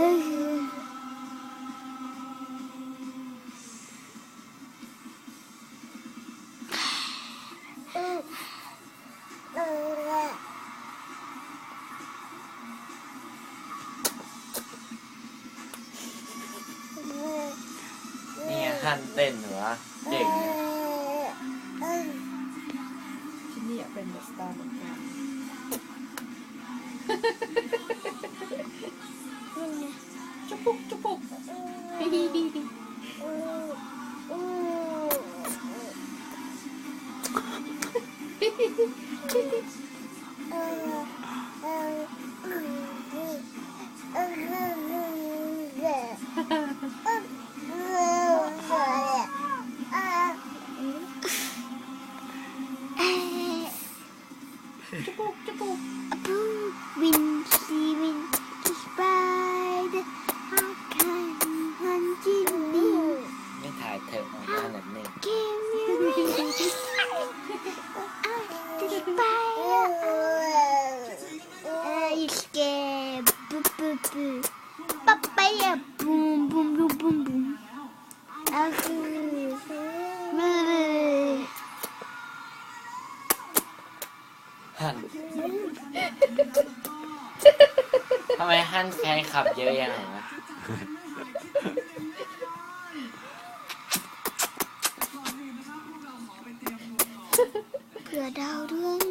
นี่ฮันเต้นเหรอเก่งเนี่ยที่นี่เป็นเดอะสตาร์เหมือนกันจุปุกจุปุกฮิฮิฮิฮิจุปุกจุปุก When she went to spider, how can hunting me? ไม่ถ่ายเธอออกมาหนักหนึ่ง Can you read the spider? You scared? Boo boo boo. Papaya boom boom boom boom boom. Oh, ฮันทำไมฮันแฟนขับเยอะยังไงวะ เผื่อดาวเรื่อง